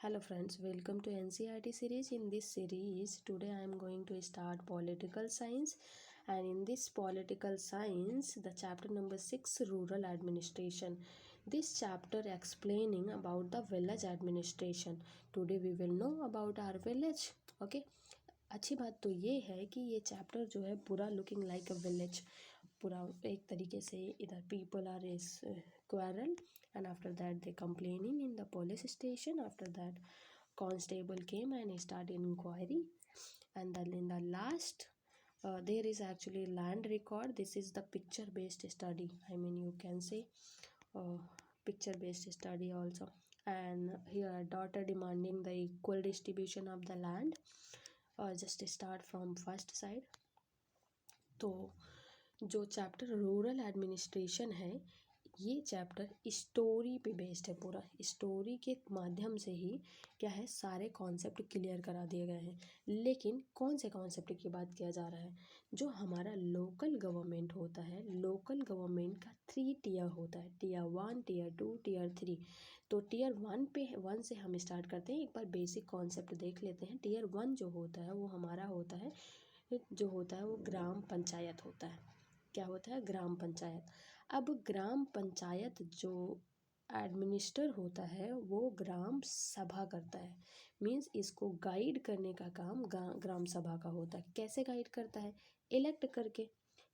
Hello friends, welcome to NCERT series. In this series, today I am going to start political science, and in this political science, the chapter number 6, rural administration. This chapter explaining about the village administration. Today we will know about our village. Okay. अच्छी बात तो ये है कि ये chapter जो है पूरा लुकिंग लाइक अ विलेज, पूरा एक तरीके से इधर people are is quarrel and after that they complaining in the police station. After that constable came and started inquiry, and then in the last there is actually land record. This is the picture based study, I mean you can say uh, picture based study also. And here daughter demanding the equal distribution of the land. Just start from first side. तो जो chapter rural administration है, ये chapter story पे based है। पूरा story के माध्यम से ही क्या है, सारे कॉन्सेप्ट क्लियर करा दिए गए हैं। लेकिन कौन से कॉन्सेप्ट की बात किया जा रहा है? जो हमारा लोकल गवर्नमेंट होता है, लोकल गवर्नमेंट का 3 टियर होता है, टियर 1, टियर 2, टियर 3। तो टियर 1 से हम स्टार्ट करते हैं। एक बार बेसिक कॉन्सेप्ट देख लेते हैं। टियर 1 जो होता है वो हमारा होता है, जो होता है वो ग्राम पंचायत होता है। क्या होता है? ग्राम पंचायत। अब ग्राम पंचायत जो एडमिनिस्टर होता है वो ग्राम सभा करता है। मीन्स इसको गाइड करने का काम ग्राम सभा का होता है। कैसे गाइड करता है? इलेक्ट करके।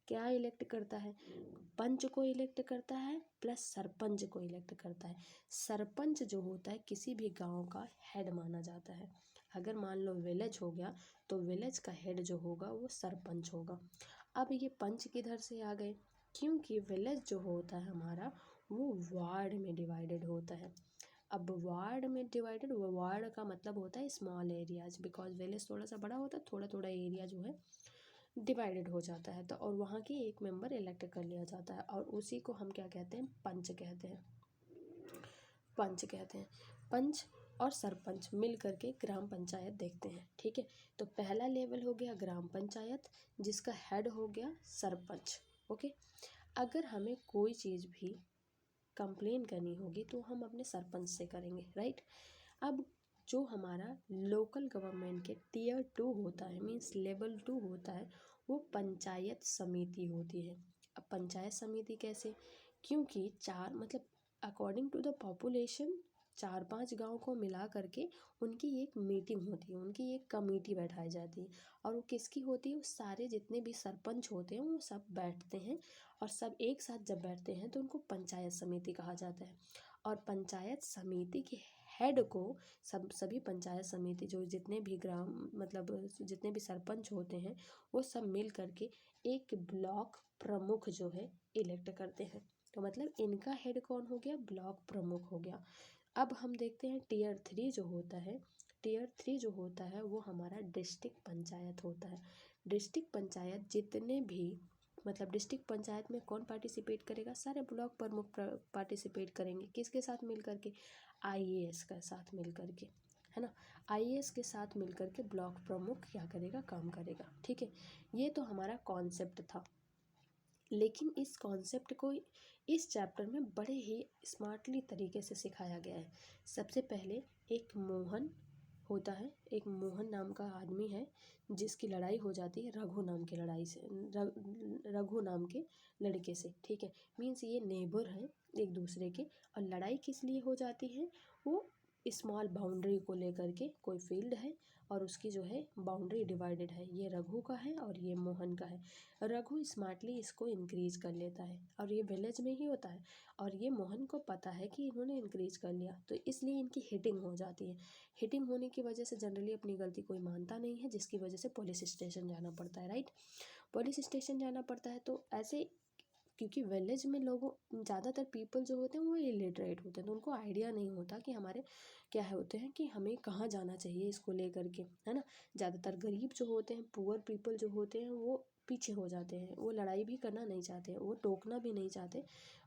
क्या इलेक्ट करता है? पंच को इलेक्ट करता है प्लस सरपंच को इलेक्ट करता है। सरपंच जो होता है किसी भी गांव का हेड माना जाता है। अगर मान लो विलेज हो गया तो विलेज का हेड जो होगा वो सरपंच होगा। अब ये पंच किधर से आ गए? क्योंकि विलेज जो होता है हमारा वो वार्ड में डिवाइडेड होता है। अब वार्ड में डिवाइडेड, वार्ड का मतलब होता है स्मॉल एरियाज, बिकॉज विलेज थोड़ा सा बड़ा होता है, थोड़ा थोड़ा एरिया जो है डिवाइडेड हो जाता है। तो और वहाँ की एक मेंबर इलेक्ट कर लिया जाता है, और उसी को हम क्या कहते हैं? पंच कहते हैं। पंच कहते हैं। पंच और सरपंच मिल करके ग्राम पंचायत देखते हैं। ठीक है, तो पहला लेवल हो गया ग्राम पंचायत, जिसका हेड हो गया सरपंच। ओके, अगर हमें कोई चीज़ भी कंप्लेन करनी होगी तो हम अपने सरपंच से करेंगे, राइट। अब जो हमारा लोकल गवर्नमेंट के टियर 2 होता है, मीन्स लेवल 2 होता है, वो पंचायत समिति होती है। अब पंचायत समिति कैसे? क्योंकि चार मतलब अकॉर्डिंग टू द पॉपुलेशन 4-5 गांव को मिला करके उनकी एक मीटिंग होती है, उनकी एक कमेटी बैठाई जाती है। और वो किसकी होती है? वो सारे जितने भी सरपंच होते हैं वो सब बैठते हैं, और सब एक साथ जब बैठते हैं तो उनको पंचायत समिति कहा जाता है। और पंचायत समिति के हेड को सभी पंचायत समिति जो जितने भी ग्राम मतलब जितने भी सरपंच होते हैं वो सब मिल करके एक ब्लॉक प्रमुख जो है इलेक्ट करते हैं। तो मतलब इनका हेड कौन हो गया? ब्लॉक प्रमुख हो गया। अब हम देखते हैं टियर 3 जो होता है। टियर 3 जो होता है वो हमारा डिस्ट्रिक्ट पंचायत होता है। डिस्ट्रिक्ट पंचायत जितने भी मतलब डिस्ट्रिक्ट पंचायत में कौन पार्टिसिपेट करेगा? सारे ब्लॉक प्रमुख पार्टिसिपेट करेंगे। किसके साथ मिल करके? आईएएस के साथ मिल करके, है ना। आईएएस के साथ मिल करके ब्लॉक प्रमुख क्या करेगा? काम करेगा। ठीक है, ये तो हमारा कॉन्सेप्ट था। लेकिन इस कॉन्सेप्ट को इस चैप्टर में बड़े ही स्मार्टली तरीके से सिखाया गया है। सबसे पहले एक मोहन होता है, एक मोहन नाम का आदमी है जिसकी लड़ाई हो जाती है रघु नाम के लड़ाई से, रघु नाम के लड़के से। ठीक है, मीन्स ये नेबर हैं एक दूसरे के, और लड़ाई किस लिए हो जाती है? वो स्मॉल बाउंड्री को लेकर के, कोई फील्ड है और उसकी जो है बाउंड्री डिवाइडेड है, ये रघु का है और ये मोहन का है। रघु स्मार्टली इसको इंक्रीज कर लेता है, और ये विलेज में ही होता है, और ये मोहन को पता है कि इन्होंने इंक्रीज कर लिया, तो इसलिए इनकी हिटिंग हो जाती है। हिटिंग होने की वजह से जनरली अपनी गलती कोई मानता नहीं है, जिसकी वजह से पुलिस स्टेशन जाना पड़ता है, राइट। पुलिस स्टेशन जाना पड़ता है। तो ऐसे क्योंकि विलेज में लोगों ज़्यादातर पीपल जो होते हैं वो इलिटरेट होते हैं, तो उनको आइडिया नहीं होता कि हमारे क्या होते हैं कि हमें कहाँ जाना चाहिए इसको लेकर के, है ना। ज़्यादातर गरीब जो होते हैं, पुअर पीपल जो होते हैं, वो पीछे हो जाते हैं। वो लड़ाई भी करना नहीं चाहते, वो टोकना भी नहीं चाहते,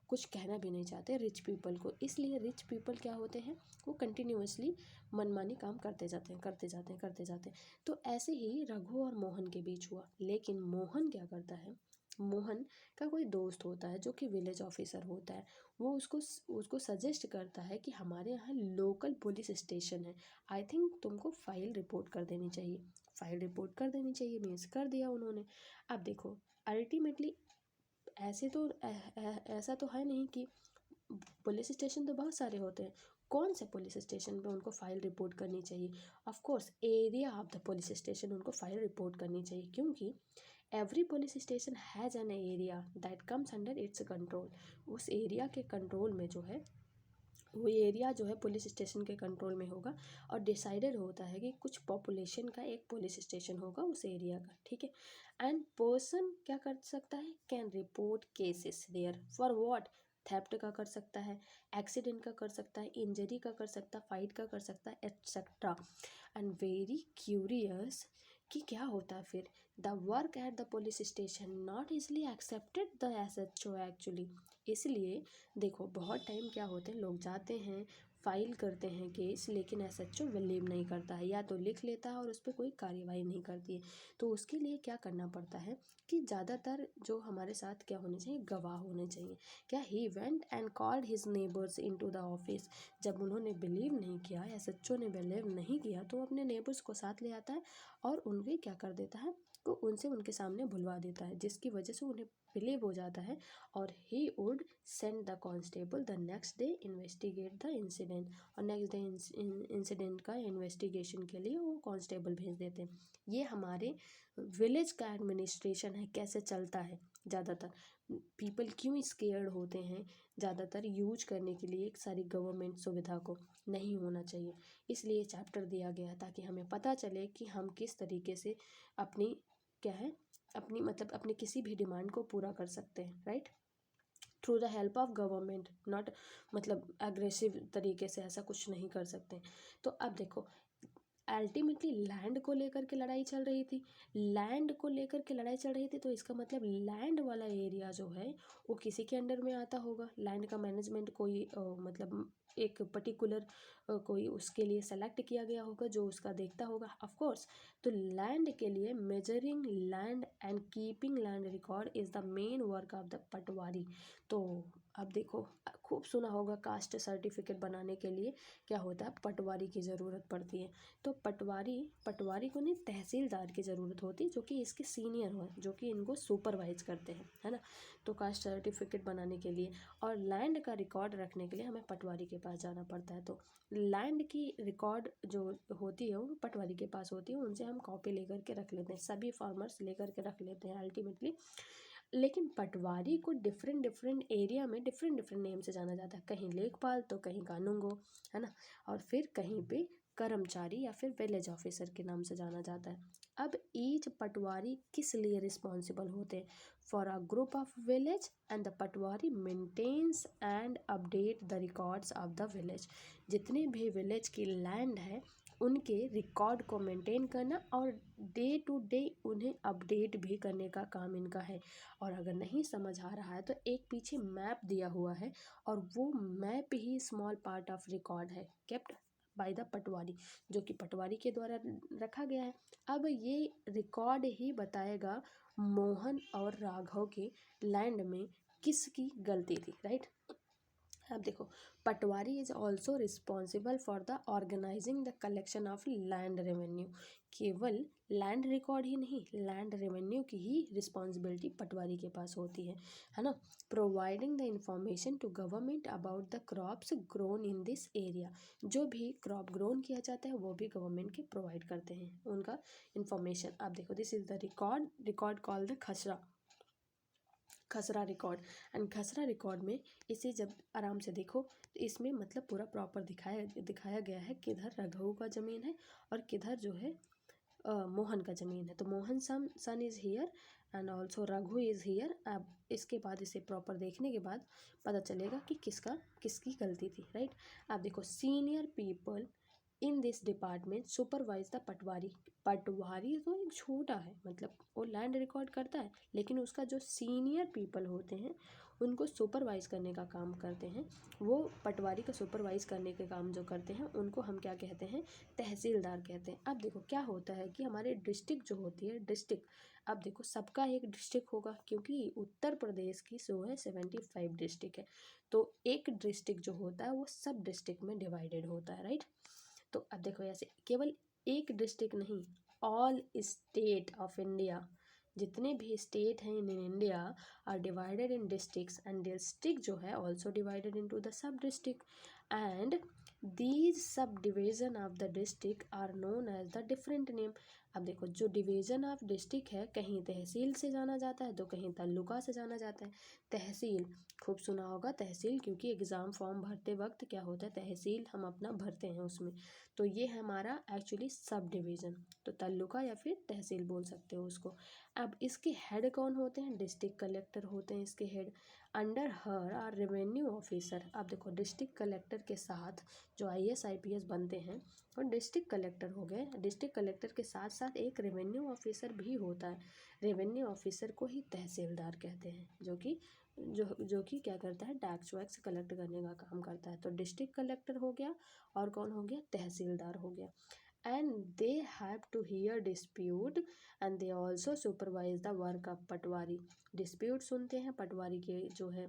कुछ कहना भी नहीं चाहते रिच पीपल को। इसलिए रिच पीपल क्या होते हैं? वो कंटिन्यूअसली मनमानी काम करते जाते हैं, करते जाते हैं, करते जाते हैं। तो ऐसे ही रघु और मोहन के बीच हुआ। लेकिन मोहन क्या करता है? मोहन का कोई दोस्त होता है जो कि विलेज ऑफिसर होता है। वो उसको सजेस्ट करता है कि हमारे यहाँ लोकल पुलिस स्टेशन है, आई थिंक तुमको फाइल रिपोर्ट कर देनी चाहिए। फाइल रिपोर्ट कर देनी चाहिए मीन्स कर दिया उन्होंने। अब देखो अल्टीमेटली ऐसे तो ऐसा तो है नहीं कि पुलिस स्टेशन तो बहुत सारे होते हैं, कौन से पुलिस स्टेशन पे उनको फाइल रिपोर्ट करनी चाहिए? Of course area of the police station उनको फाइल रिपोर्ट करनी चाहिए, क्योंकि every police station has an area that comes under its control. उस एरिया के कंट्रोल में जो है वो एरिया जो है पुलिस स्टेशन के कंट्रोल में होगा और डिसाइडेड होता है कि कुछ पॉपुलेशन का एक पुलिस स्टेशन होगा उस एरिया का, ठीक है। एंड पर्सन क्या कर सकता है? Can report cases there for what? Theft का कर सकता है, एक्सीडेंट का कर सकता है, इंजरी का कर सकता है, फाइट का कर सकता है, एट्सेट्रा। एंड वेरी क्यूरियस कि क्या होता है फिर? The work at the police station not easily accepted the SHO actually. इसलिए देखो बहुत टाइम क्या होते हैं, लोग जाते हैं फाइल करते हैं केस, लेकिन SHO बिलीव नहीं करता है, या तो लिख लेता है और उस पर कोई कार्रवाई नहीं करती है। तो उसके लिए क्या करना पड़ता है कि ज़्यादातर जो हमारे साथ क्या होने चाहिए, गवाह होने चाहिए। क्या he went and called his neighbours into the office. जब उन्होंने बिलीव नहीं किया, SHO ने बिलीव नहीं किया, तो अपने नेबर्स को साथ ले आता है और उनके क्या कर देता है, तो उनसे उनके सामने भुलवा देता है, जिसकी वजह से उन्हें बिलीव हो जाता है। और he would send the constable the next day investigate the incident. और नेक्स्ट डे इंसिडेंट का इन्वेस्टिगेशन के लिए वो कांस्टेबल भेज देते हैं। ये हमारे विलेज का एडमिनिस्ट्रेशन है, कैसे चलता है। ज़्यादातर पीपल क्यों स्केयर्ड होते हैं ज़्यादातर यूज करने के लिए एक सारी गवर्नमेंट सुविधा को, नहीं होना चाहिए। इसलिए चैप्टर दिया गया ताकि हमें पता चले कि हम किस तरीके से अपनी क्या है, अपनी मतलब अपनी किसी भी डिमांड को पूरा कर सकते हैं, right, through the help of government, not मतलब एग्रेसिव तरीके से ऐसा कुछ नहीं कर सकते। तो अब देखो अल्टीमेटली लैंड को लेकर के लड़ाई चल रही थी, लैंड को लेकर के लड़ाई चल रही थी, तो इसका मतलब लैंड वाला एरिया जो है वो किसी के अंडर में आता होगा। लैंड का मैनेजमेंट कोई मतलब एक पर्टिकुलर कोई उसके लिए सेलेक्ट किया गया होगा जो उसका देखता होगा, ऑफ कोर्स। तो लैंड के लिए measuring land and keeping land record is the main work of the patwari. तो अब देखो खूब सुना होगा कास्ट सर्टिफिकेट बनाने के लिए क्या होता है, पटवारी की ज़रूरत पड़ती है। तो पटवारी को नहीं, तहसीलदार की ज़रूरत होती है जो कि इसके सीनियर हो, जो कि इनको सुपरवाइज करते हैं, है ना। तो कास्ट सर्टिफिकेट बनाने के लिए और लैंड का रिकॉर्ड रखने के लिए हमें पटवारी के पास जाना पड़ता है। तो लैंड की रिकॉर्ड जो होती है वो पटवारी के पास होती है, उनसे हम कॉपी लेकर के रख लेते हैं, सभी फार्मर्स लेकर के रख लेते हैं अल्टीमेटली। लेकिन पटवारी को डिफरेंट डिफरेंट एरिया में डिफरेंट डिफरेंट नेम से जाना जाता है, कहीं लेखपाल तो कहीं कानूंगो, है ना, और फिर कहीं पे कर्मचारी या फिर विलेज ऑफिसर के नाम से जाना जाता है। अब ईच पटवारी किस लिए रिस्पॉन्सिबल होते हैं? For a group of village and the patwari maintains and update the records of the village. जितने भी विलेज की लैंड है उनके रिकॉर्ड को मेंटेन करना और डे टू डे उन्हें अपडेट भी करने का काम इनका है। और अगर नहीं समझ आ रहा है तो एक पीछे मैप दिया हुआ है और वो map he small part of record है केप्ट बाय द पटवारी, जो कि पटवारी के द्वारा रखा गया है। अब ये रिकॉर्ड ही बताएगा मोहन और राघव के लैंड में किसकी गलती थी, राइट। अब देखो patwari is also responsible for the organising the collection of land revenue. केवल लैंड रिकॉर्ड ही नहीं, लैंड रेवेन्यू की ही रिस्पॉन्सिबिलिटी पटवारी के पास होती है ना। Providing the information to government about the crops grown in this area. जो भी क्रॉप ग्रोन किया जाता है वो भी गवर्नमेंट के प्रोवाइड करते हैं उनका इंफॉर्मेशन। अब देखो this is the record called the खसरा रिकॉर्ड। एंड खसरा रिकॉर्ड में इसे जब आराम से देखो तो इसमें मतलब पूरा प्रॉपर दिखाया गया है किधर रघु का ज़मीन है और किधर जो है मोहन का ज़मीन है। तो Mohan son is here and also Raghu is here. अब इसके बाद इसे प्रॉपर देखने के बाद पता चलेगा कि किसकी गलती थी, राइट। अब देखो senior people in this department supervise the patwari. Patwari तो एक छोटा है, मतलब वो लैंड रिकॉर्ड करता है, लेकिन उसका जो सीनियर पीपल होते हैं उनको सुपरवाइज करने का काम करते हैं, वो पटवारी का सुपरवाइज करने के काम जो करते हैं उनको हम क्या कहते हैं, तहसीलदार कहते हैं। अब देखो क्या होता है कि हमारे डिस्ट्रिक्ट जो होती है, डिस्ट्रिक्ट, अब देखो सबका एक डिस्ट्रिक्ट होगा क्योंकि उत्तर प्रदेश की जो है 75 डिस्ट्रिक्ट है, तो एक डिस्ट्रिक्ट जो होता है वो सब डिस्ट्रिक्ट में डिवाइडेड होता है, राइट। तो अब देखो ऐसे केवल एक डिस्ट्रिक्ट नहीं, ऑल स्टेट ऑफ इंडिया, जितने भी स्टेट हैं in India are divided in districts, and district जो है also divided into the sub district, and these sub division of the district are known as the different name. अब देखो जो division of district है, कहीं तहसील से जाना जाता है तो कहीं तालुका से जाना जाता है। तहसील खूब सुना होगा तहसील, क्योंकि एग्ज़ाम फॉर्म भरते वक्त क्या होता है, तहसील हम अपना भरते हैं उसमें, तो ये हमारा एक्चुअली सब डिवीज़न, तो तालुका या फिर तहसील बोल सकते हो उसको। अब इसके हेड कौन होते हैं, डिस्ट्रिक्ट कलेक्टर होते हैं इसके head. Under her are revenue officer. अब देखो डिस्ट्रिक्ट कलेक्टर के साथ जो IAS IPS बनते हैं और डिस्ट्रिक्ट कलेक्टर हो गए, डिस्ट्रिक्ट कलेक्टर के साथ साथ एक रेवेन्यू ऑफिसर भी होता है। रेवेन्यू ऑफिसर को ही तहसीलदार कहते हैं, जो कि क्या करता है, टैक्स वैक्स कलेक्ट करने का काम करता है। तो डिस्ट्रिक्ट कलेक्टर हो गया और कौन हो गया, तहसीलदार हो गया। And they have to hear dispute and they also supervise the work of patwari. Dispute सुनते हैं, पटवारी के जो है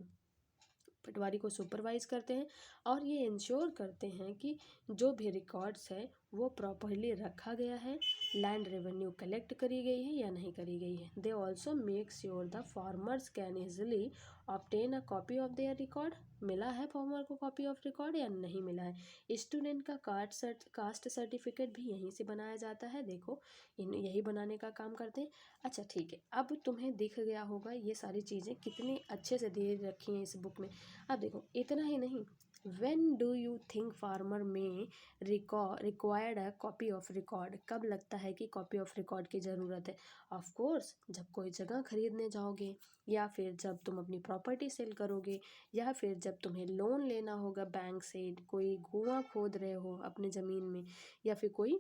पटवारी को सुपरवाइज करते हैं और ये इंश्योर करते हैं कि जो भी रिकॉर्ड्स है वो प्रॉपरली रखा गया है, लैंड रेवेन्यू कलेक्ट करी गई है या नहीं करी गई है। They also make sure the farmers can easily obtain a copy of their record. मिला है फार्मर को कॉपी ऑफ रिकॉर्ड या नहीं मिला है। स्टूडेंट का कास्ट सर्टिफिकेट भी यहीं से बनाया जाता है, देखो यही बनाने का काम करते हैं। अच्छा ठीक है, अब तुम्हें दिख गया होगा ये सारी चीज़ें कितनी अच्छे से दे रखी हैं इस बुक में। अब देखो इतना ही नहीं, when do you think farmer में रिक्वायर्ड है कॉपी ऑफ रिकॉर्ड, कब लगता है कि कॉपी ऑफ रिकॉर्ड की ज़रूरत है। ऑफ कोर्स जब कोई जगह खरीदने जाओगे, या फिर जब तुम अपनी प्रॉपर्टी सेल करोगे, या फिर जब तुम्हें लोन लेना होगा बैंक से, कोई कुआं खोद रहे हो अपने ज़मीन में, या फिर कोई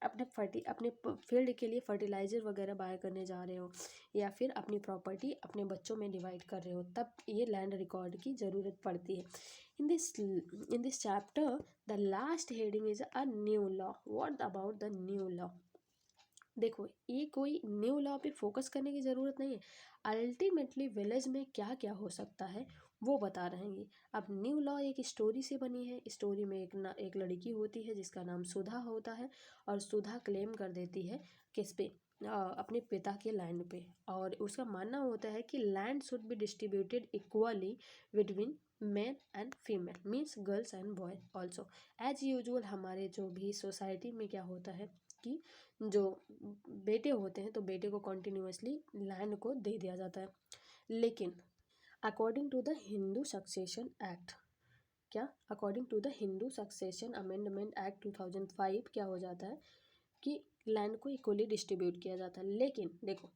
अपने फील्ड के लिए फर्टिलाइज़र वगैरह बाय करने जा रहे हो, या फिर अपनी प्रॉपर्टी अपने बच्चों में डिवाइड कर रहे हो, तब ये लैंड रिकॉर्ड की ज़रूरत पड़ती है। In this chapter the last heading is a new law. What about the new law. देखो ये कोई न्यू लॉ पे फोकस करने की ज़रूरत नहीं है, अल्टीमेटली विलेज में क्या क्या हो सकता है वो बता रहे हैं। अब न्यू लॉ एक स्टोरी से बनी है। स्टोरी में एक लड़की होती है जिसका नाम सुधा होता है, और सुधा क्लेम कर देती है किस पे, अपने पिता के लैंड पे, और उसका मानना होता है कि land should be distributed equally between men and female, means girls and boy also. As usual हमारे जो भी सोसाइटी में क्या होता है कि जो बेटे होते हैं तो बेटे को कॉन्टिन्यूसली लैंड को दे दिया जाता है। लेकिन according to the Hindu succession act, क्या according to the Hindu succession amendment act 2005 क्या हो जाता है कि लैंड को इक्वली डिस्ट्रीब्यूट किया जाता है। लेकिन देखो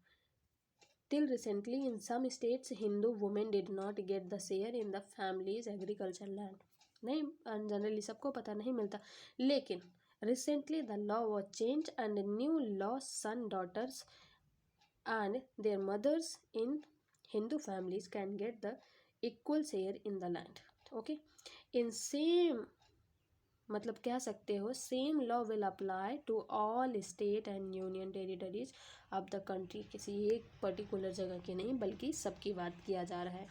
till recently in some states Hindu women did not get the share in the families agriculture land. नहीं, जनरली सबको पता नहीं मिलता, लेकिन recently the law was changed and a new law son daughters and their mothers in Hindu families can get the equal share in the land. Okay, in same मतलब कह सकते हो same law will apply to all state and union territories of the country. किसी एक particular जगह की नहीं बल्कि सबकी बात किया जा रहा है।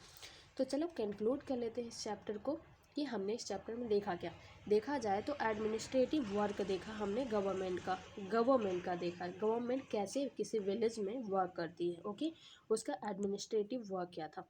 तो चलो कंक्लूड कर लेते हैं इस चैप्टर को कि हमने इस चैप्टर में देखा क्या। देखा जाए तो एडमिनिस्ट्रेटिव वर्क देखा हमने, गवर्नमेंट का देखा, गवर्नमेंट कैसे किसी विलेज में वर्क करती है। ओके, उसका एडमिनिस्ट्रेटिव वर्क क्या था।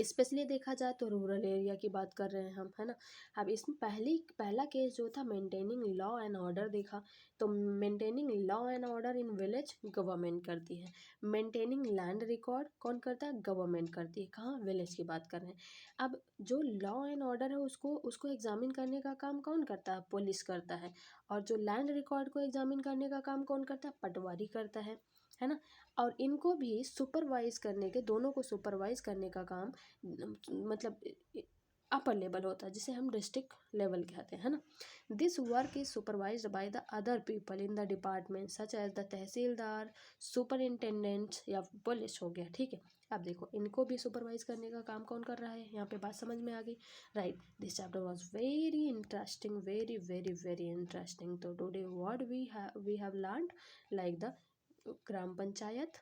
स्पेशली देखा जाए तो रूरल एरिया की बात कर रहे हैं हम, है ना। अब इसमें पहला केस जो था मेंटेनिंग लॉ एंड ऑर्डर देखा, तो maintaining law and order in village government करती है। मेंटेनिंग लैंड रिकॉर्ड कौन करता है, गवर्नमेंट करती है। कहाँ, विलेज की बात कर रहे हैं। अब जो लॉ एंड ऑर्डर है उसको एग्जामिन करने का काम कौन करता है, पुलिस करता है। और जो लैंड रिकॉर्ड को एग्जामिन करने का काम कौन करता है, पटवारी करता है ना। और इनको भी सुपरवाइज करने के, दोनों को सुपरवाइज करने का काम मतलब अपर लेवल होता है, जिसे हम डिस्ट्रिक्ट लेवल कहते हैं, है ना। This work is supervised by the other people in the department such as the tehsildar, superintendent या पुलिस हो गया, ठीक है। अब देखो इनको भी सुपरवाइज करने का काम कौन कर रहा है, यहाँ पे बात समझ में आ गई, right. This chapter was very interesting, very very very interesting. तो today what we have learned, like the gram panchayat,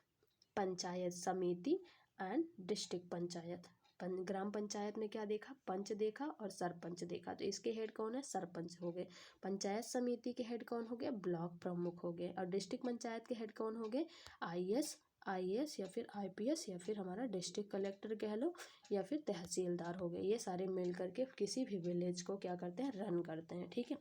panchayat samiti and district panchayat. Gram panchayat में क्या देखा, पंच देखा और सरपंच देखा, तो इसके हेड कौन है, सरपंच हो गए। पंचायत समिति के हेड कौन हो गए, ब्लॉक प्रमुख हो गए। और डिस्ट्रिक्ट पंचायत के हेड कौन हो गए, आईएएस या फिर आईपीएस या फिर हमारा डिस्ट्रिक्ट कलेक्टर कह लो या फिर तहसीलदार हो गए। ये सारे मिल करके किसी भी विलेज को क्या करते हैं, रन करते हैं, ठीक है।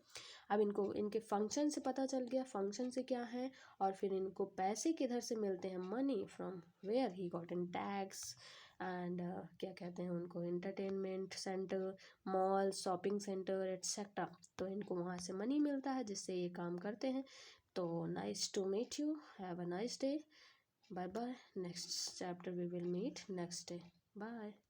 अब इनको इनके फंक्शन से पता चल गया, फंक्शन से क्या है, और फिर इनको पैसे किधर से मिलते हैं, money from where he got in tax and क्या कहते हैं उनको, entertainment center, mall, shopping center etcetera. तो इनको वहाँ से मनी मिलता है जिससे ये काम करते हैं। तो nice to meet you, have a nice day, bye bye, next chapter we will meet next day, bye.